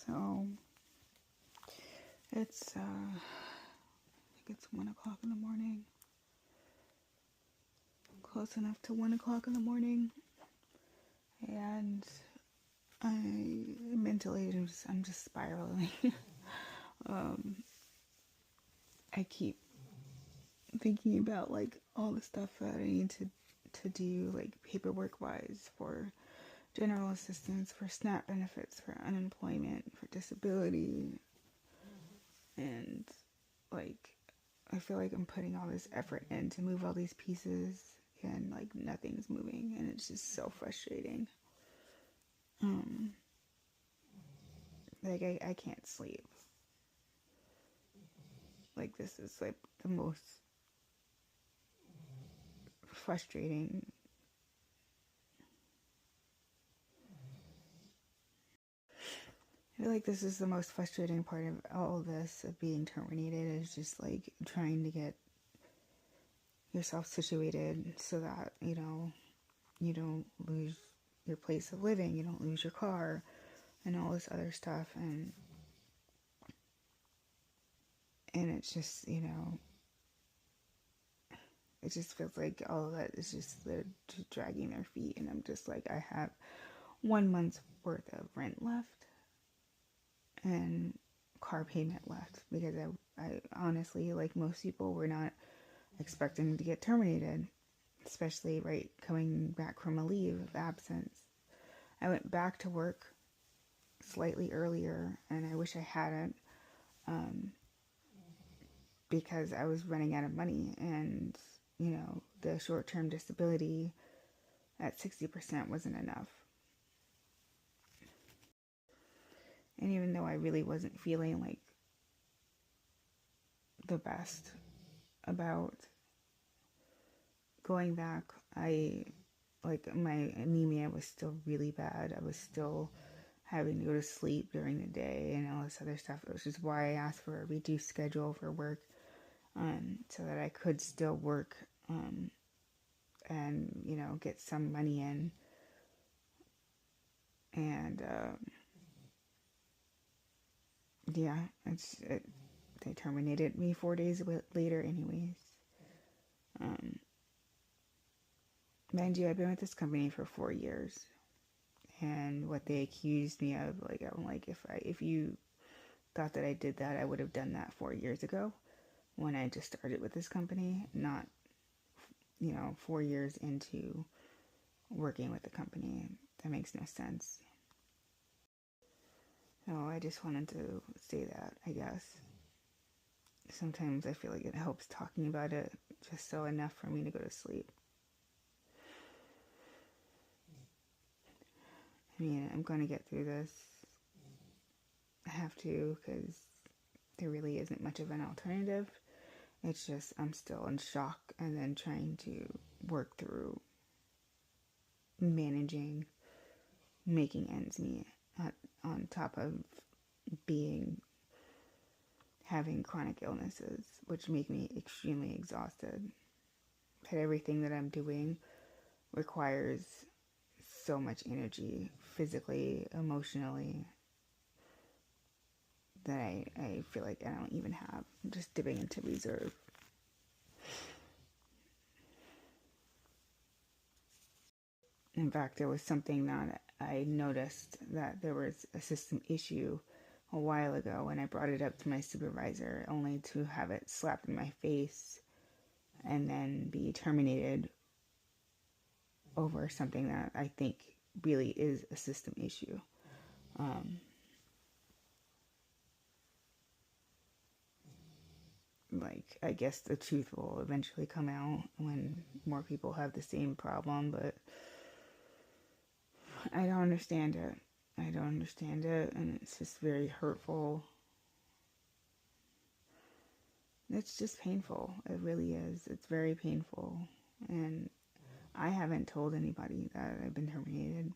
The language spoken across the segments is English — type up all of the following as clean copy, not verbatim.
So it's I think it's 1 o'clock in the morning. Close enough to 1 o'clock in the morning. And I'm just spiraling. I keep thinking about like all the stuff that I need to do, like paperwork wise, for general assistance, for SNAP benefits, for unemployment, for disability. And like I feel like I'm putting all this effort in to move all these pieces, and like nothing's moving, and it's just so frustrating. Like I can't sleep. Like this is like the most frustrating. I feel like this is the most frustrating part of all of this, of being terminated, is just like trying to get yourself situated so that, you don't lose your place of living, you don't lose your car, and all this other stuff. And it's just, it just feels like all of that is just they're just dragging their feet. And I'm just like, I have 1 month's worth of rent left and car payment left, because I honestly, like most people, were not expecting to get terminated, especially right coming back from a leave of absence. I went back to work slightly earlier, and I wish I hadn't, because I was running out of money, and the short-term disability at 60% wasn't enough. And even though I really wasn't feeling like the best about going back, my anemia was still really bad. I was still having to go to sleep during the day and all this other stuff, which is why I asked for a reduced schedule for work, so that I could still work, and get some money in. And yeah, they terminated me 4 days later anyways. Mind you, I've been with this company for 4 years, and what they accused me of, like, I'm like, if you thought that I did that, I would have done that 4 years ago when I just started with this company, not 4 years into working with the company. That makes no sense. So I just wanted to say that, I guess. Sometimes I feel like it helps talking about it, just so enough for me to go to sleep. I mean, I'm going to get through this. I have to, because there really isn't much of an alternative. It's just I'm still in shock, and then trying to work through managing, making ends meet, on top of having chronic illnesses, which make me extremely exhausted. But everything that I'm doing requires so much energy, physically, emotionally, that I feel like I don't even have. I'm just dipping into reserve. In fact, there was something that I noticed, that there was a system issue a while ago, and I brought it up to my supervisor, only to have it slapped in my face and then be terminated over something that I think really is a system issue. Like, I guess the truth will eventually come out when more people have the same problem, but I don't understand it. And it's just very hurtful. It's just painful. It really is. It's very painful. And I haven't told anybody that I've been terminated.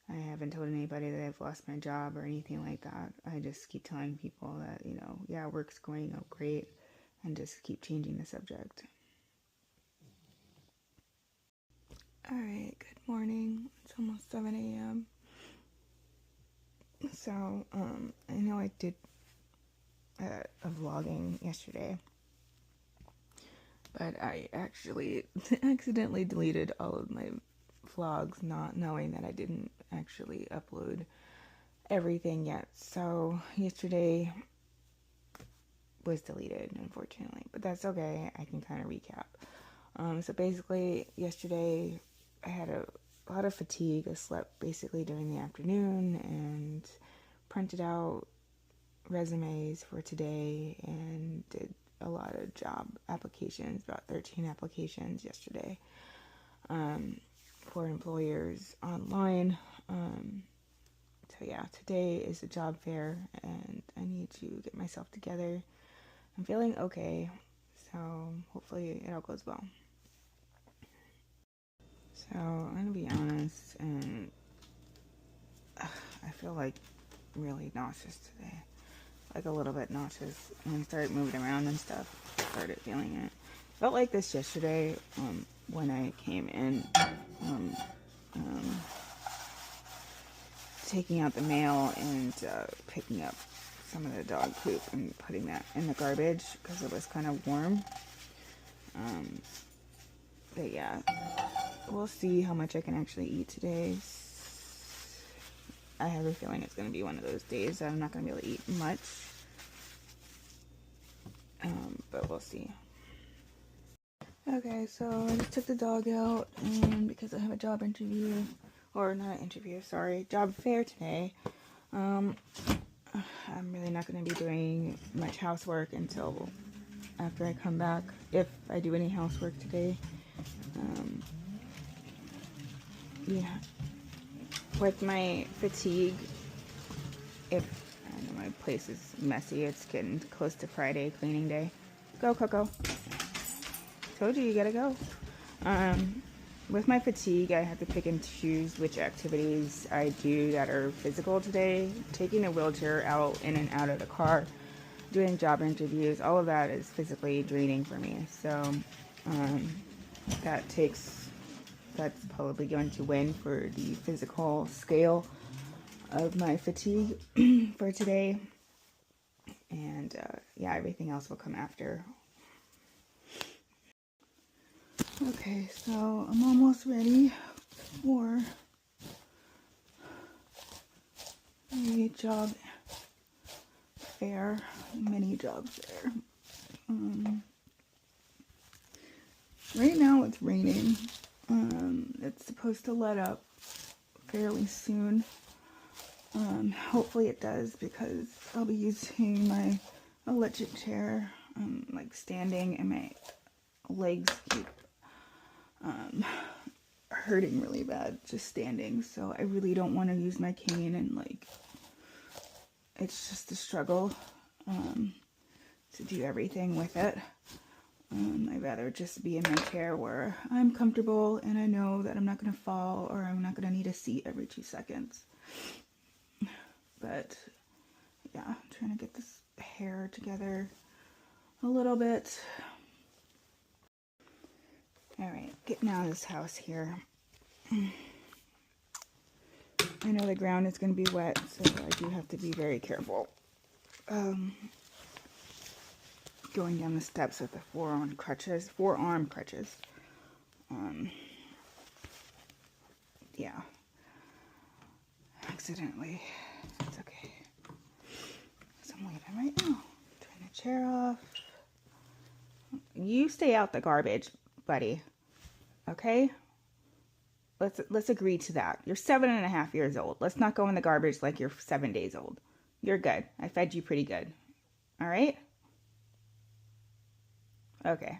I haven't told anybody that I've lost my job or anything like that. I just keep telling people that, yeah, work's going great, and just keep changing the subject. Alright, good morning. It's almost 7 a.m. So, I know I did a vlogging yesterday, but I actually accidentally deleted all of my vlogs, not knowing that I didn't actually upload everything yet. So yesterday was deleted, unfortunately, but that's okay. I can kind of recap. So basically, yesterday I had a lot of fatigue. I slept basically during the afternoon and printed out resumes for today and did a lot of job applications, about 13 applications yesterday, for employers online. So yeah, today is a job fair and I need to get myself together. I'm feeling okay, so hopefully it all goes well. So I'm gonna be honest, and I feel like really nauseous today, like a little bit nauseous. When I started moving around and stuff, I started feeling it. Felt like this yesterday when I came in, taking out the mail and picking up some of the dog poop and putting that in the garbage because it was kind of warm. But yeah, we'll see how much I can actually eat today. I have a feeling it's going to be one of those days that I'm not going to be able to eat much. But we'll see. Okay, so I just took the dog out and because I have a job interview, or not an interview, sorry, job fair today. I'm really not going to be doing much housework until after I come back, if I do any housework today. Yeah, with my fatigue, if I know my place is messy, it's getting close to Friday cleaning day. Go, Coco. Told you, you gotta go. With my fatigue, I have to pick and choose which activities I do that are physical today. Taking a wheelchair out, in and out of the car, doing job interviews, all of that is physically draining for me. So that's probably going to win for the physical scale of my fatigue for today. And yeah, everything else will come after. Okay, so I'm almost ready for a job fair, mini job fair. Right now it's raining. It's supposed to let up fairly soon. Hopefully it does, because I'll be using my electric chair, like standing, and my legs keep hurting really bad just standing. So I really don't want to use my cane, and like it's just a struggle to do everything with it. I'd rather just be in my chair where I'm comfortable and I know that I'm not going to fall or I'm not going to need a seat every 2 seconds. But yeah, I'm trying to get this hair together a little bit. Alright, getting out of this house here. I know the ground is going to be wet, so I do have to be very careful. Going down the steps with the forearm crutches. Yeah. Accidentally. It's okay. So I'm leaving right now. Turn the chair off. You stay out the garbage, buddy. Okay? Let's agree to that. You're 7.5 years old. Let's not go in the garbage like you're 7 days old. You're good. I fed you pretty good. All right? Okay.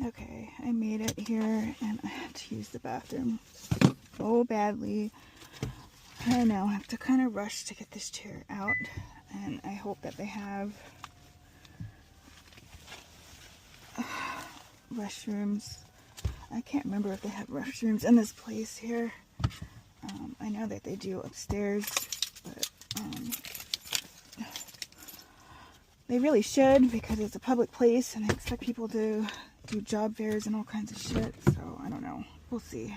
Okay, I made it here and I had to use the bathroom so badly. I now have to kind of rush to get this chair out, and I hope that they have restrooms. I can't remember if they have restrooms in this place here. I know that they do upstairs, But they really should, because it's a public place and they expect people to do job fairs and all kinds of shit. So I don't know. We'll see.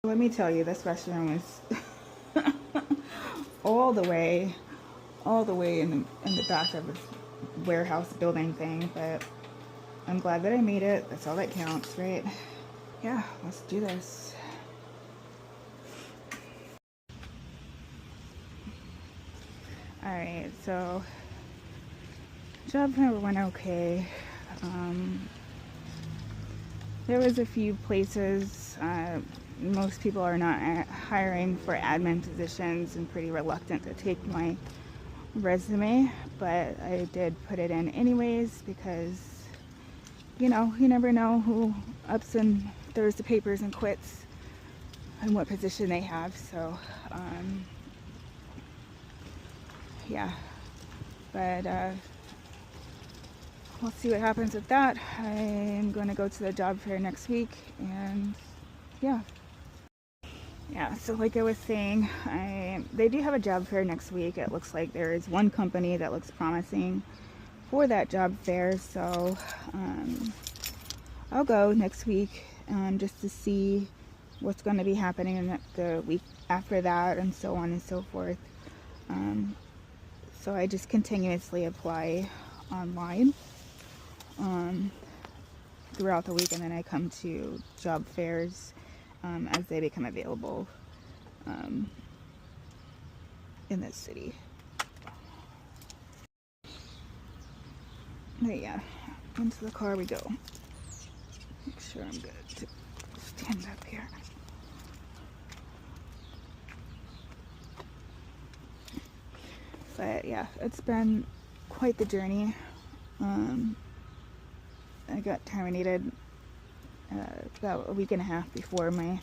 Let me tell you, this restroom is all the way in the back of this warehouse building thing, but I'm glad that I made it. That's all that counts, right? Yeah, let's do this. Alright, so job number went okay. There was a few places. Most people are not hiring for admin positions and pretty reluctant to take my resume, but I did put it in anyways because, you know, you never know who ups and throws the papers and quits and what position they have. So yeah, but we'll see what happens with that. I'm going to go to the job fair next week, and yeah, so like I was saying, they do have a job fair next week. It looks like there is one company that looks promising for that job fair, so I'll go next week just to see what's going to be happening in the week after that, and so on and so forth. So I just continuously apply online throughout the week, and then I come to job fairs as they become available in this city. But yeah, into the car we go. Make sure I'm good to stand up here. But yeah, it's been quite the journey. I got terminated about a week and a half before my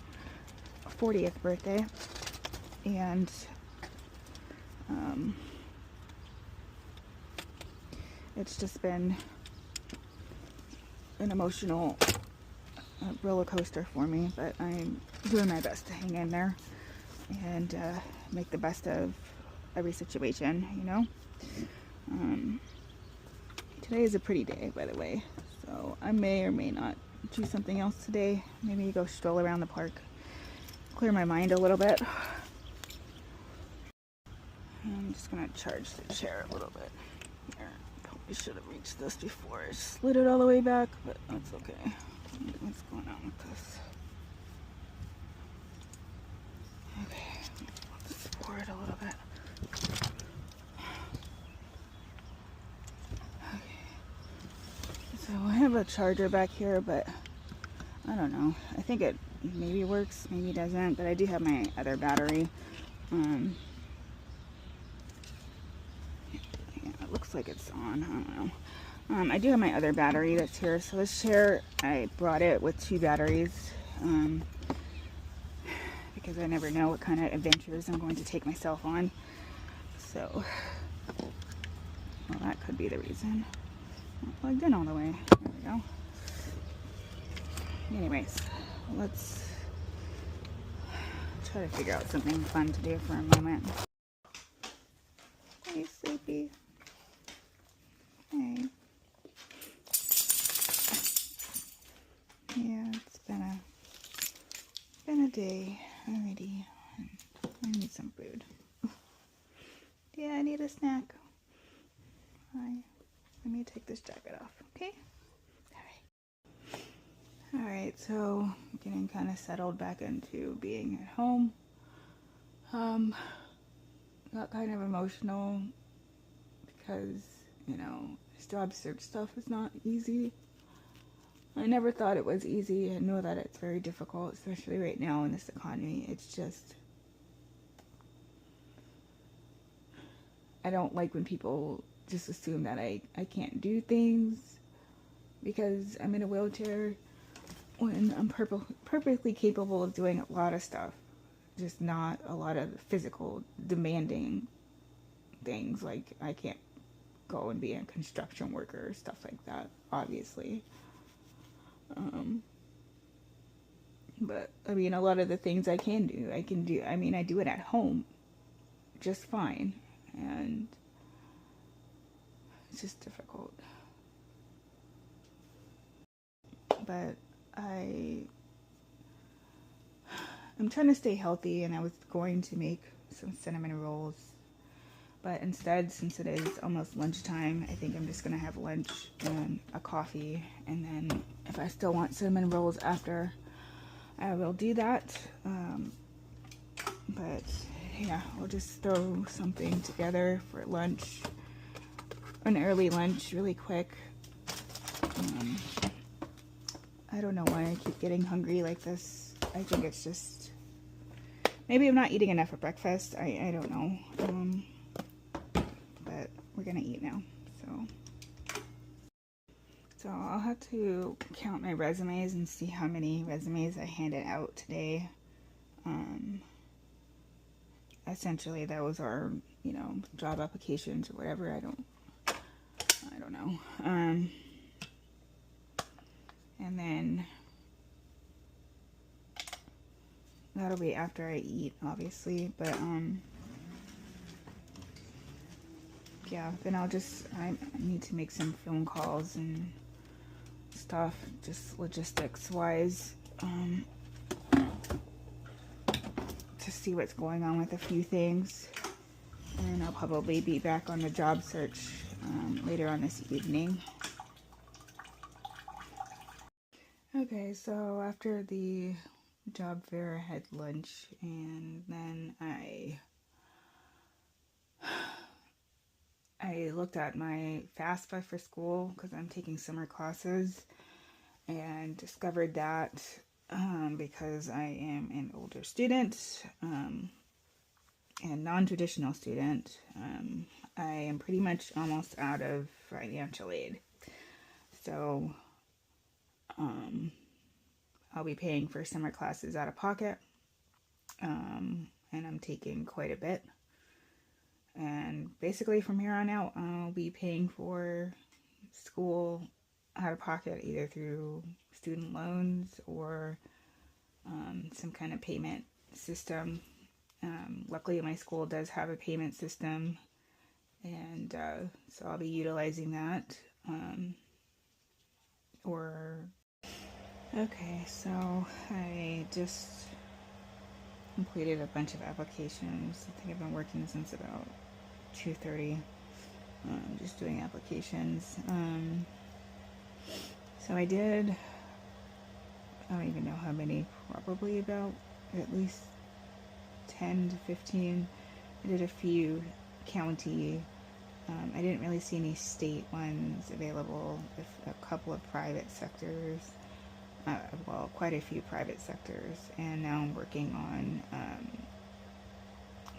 40th birthday, and it's just been an emotional roller coaster for me, but I'm doing my best to hang in there and make the best of every situation, you know. Today is a pretty day, by the way, so I may or may not do something else today. Maybe go stroll around the park, clear my mind a little bit. I'm just gonna charge the chair a little bit here. Probably should have reached this before I slid it all the way back, but that's okay. What's going on with this? Okay, let's forward a little bit. So I have a charger back here, but I don't know. I think it maybe works, maybe it doesn't, but I do have my other battery Um, yeah, it looks like it's on. I don't know. I do have my other battery that's here. So this chair, I brought it with 2 batteries. Because I never know what kind of adventures I'm going to take myself on. So, well, that could be the reason. Not plugged in all the way. There we go. Anyways, let's try to figure out something fun to do for a moment. Hey, Sleepy. Hey. Yeah, it's been a day already. I need some food. Yeah, I need a snack. Hi. Let me take this jacket off, okay? Alright, so getting kind of settled back into being at home. Got kind of emotional because, you know, this job search stuff is not easy. I never thought it was easy. I know that it's very difficult, especially right now in this economy. It's just, I don't like when people just assume that I can't do things because I'm in a wheelchair when I'm perfectly capable of doing a lot of stuff. Just not a lot of physical demanding things. Like I can't go and be a construction worker or stuff like that, obviously. But I mean, a lot of the things I can do. I mean, I do it at home just fine, and it's just difficult. But I'm trying to stay healthy, and I was going to make some cinnamon rolls, but instead, since it is almost lunchtime, I think I'm just gonna have lunch and a coffee, and then if I still want cinnamon rolls after, I will do that. But yeah, I'll just throw something together for lunch, an early lunch, really quick. I don't know why I keep getting hungry like this. I think it's just, maybe I'm not eating enough for breakfast. I don't know. But we're gonna eat now. So I'll have to count my resumes and see how many resumes I handed out today. Essentially those are, you know, job applications or whatever. I don't know. And then that'll be after I eat, obviously, but yeah, then I need to make some phone calls and stuff, just logistics wise, to see what's going on with a few things. And I'll probably be back on the job search later on this evening. Okay, so after the job fair, I had lunch, and then I looked at my FAFSA for school because I'm taking summer classes, and discovered that because I am an older student and non-traditional student, I am pretty much almost out of financial aid. So I'll be paying for summer classes out of pocket, and I'm taking quite a bit. And basically from here on out, I'll be paying for school out of pocket, either through student loans or some kind of payment system. Luckily, my school does have a payment system, and so I'll be utilizing that. Okay, so I just completed a bunch of applications. I think I've been working since about 2:30, just doing applications. So I don't even know how many, probably about at least 10 to 15. I did a few county. I didn't really see any state ones available, a couple of private sectors. Quite a few private sectors, and now I'm working on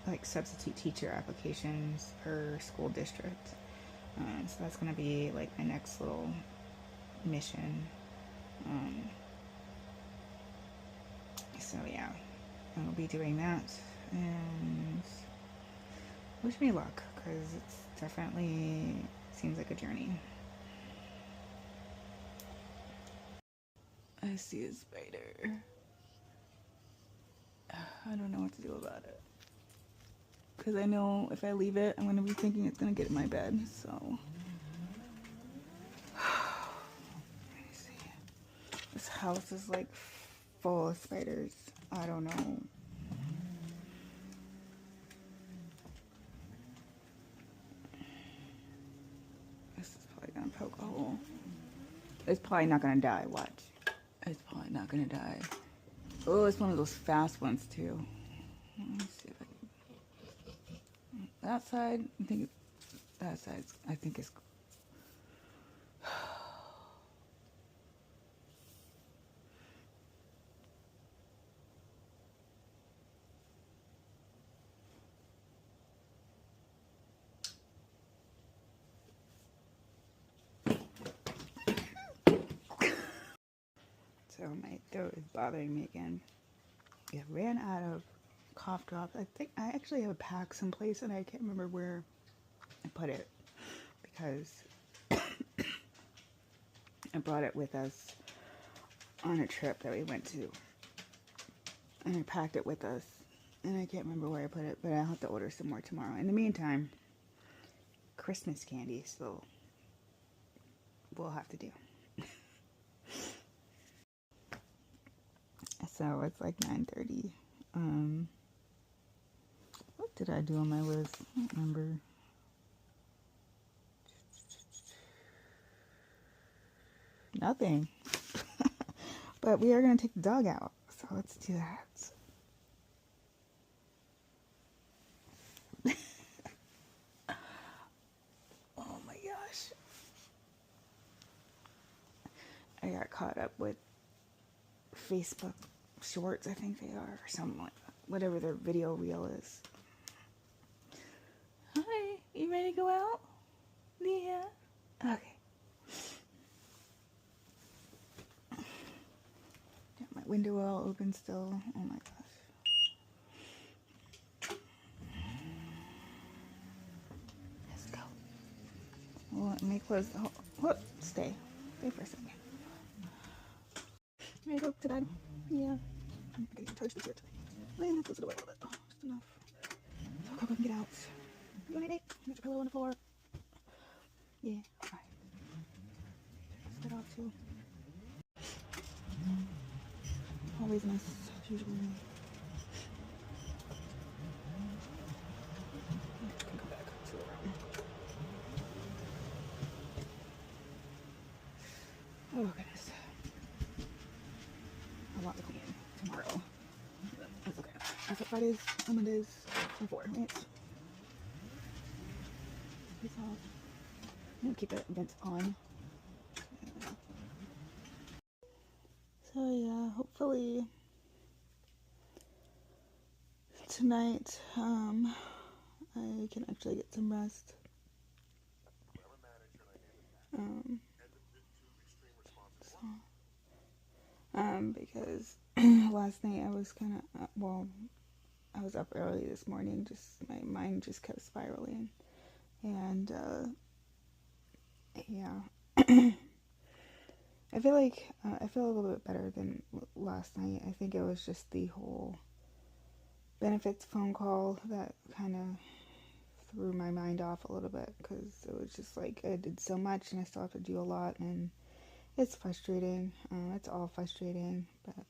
like substitute teacher applications per school district. So that's going to be like my next little mission. Um, so yeah, I'll be doing that, and wish me luck, because it's definitely seems like a journey. I see a spider. I don't know what to do about it, because I know if I leave it, I'm going to be thinking it's going to get in my bed, so. Let me see. This house is like full of spiders. I don't know. This is probably going to poke a hole. It's probably not going to die, watch. It's probably not going to die. Oh, it's one of those fast ones too. Let me see if I can. That side, I think that side, I think is. So my throat is bothering me again. I ran out of cough drops. I think I actually have a pack someplace and I can't remember where I put it, because I brought it with us on a trip that we went to, and I packed it with us, and I can't remember where I put it, but I'll have to order some more tomorrow. In the meantime, Christmas candy, so we'll have to do. So it's like 9:30. What did I do on my list? I don't remember. Nothing. But we are going to take the dog out, so let's do that. Oh my gosh. I got caught up with Facebook Shorts, I think they are, or something like that. Whatever their video reel is. Hi, you ready to go out? Yeah. Okay. Got my window all open still. Oh my gosh. Let's go. Well, let me close the whoop, stay for a second. Ready to go to bed? Yeah. I'm getting touched with it. And let's close it away a little bit. Oh, just enough. So I'll go and get out. You want to eat? Get your pillow on the floor. Yeah. Alright. Set off too. Always nice, as usual. Can go back to the room. Oh goodness. A lot to clean tomorrow. That's okay. That's what Fridays and Mondays are for, right? It's all. I'm gonna keep the vents on. So yeah, hopefully tonight I can actually get some rest. Because last night I was kind of I was up early this morning. Just my mind just kept spiraling, and yeah. I feel like I feel a little bit better than last night. I think it was just the whole benefits phone call that kind of threw my mind off a little bit, because it was just like I did so much and I still have to do a lot, and it's frustrating. It's all frustrating, but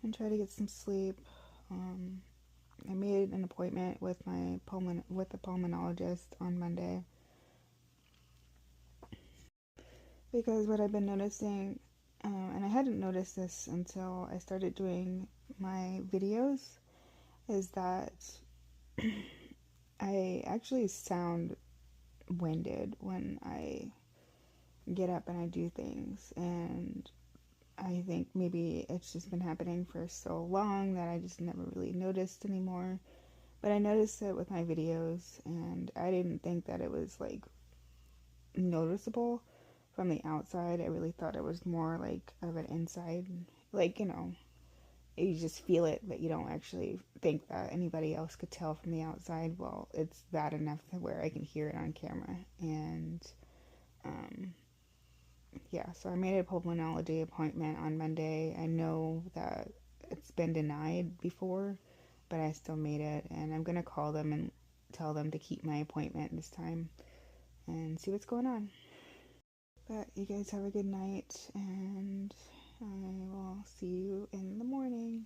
I'm trying to get some sleep. I made an appointment with my with the pulmonologist on Monday, because what I've been noticing, and I hadn't noticed this until I started doing my videos, is that I actually sound winded when I get up and I do things, and I think maybe it's just been happening for so long that I just never really noticed anymore. But I noticed it with my videos, and I didn't think that it was like noticeable from the outside. I really thought it was more like of an inside, like, you just feel it, but you don't actually think that anybody else could tell from the outside. Well, it's bad enough to where I can hear it on camera. And um, yeah, so I made a pulmonology appointment on Monday. I know that it's been denied before, but I still made it, and I'm gonna call them and tell them to keep my appointment this time and see what's going on. But you guys have a good night, and I will see you in the morning.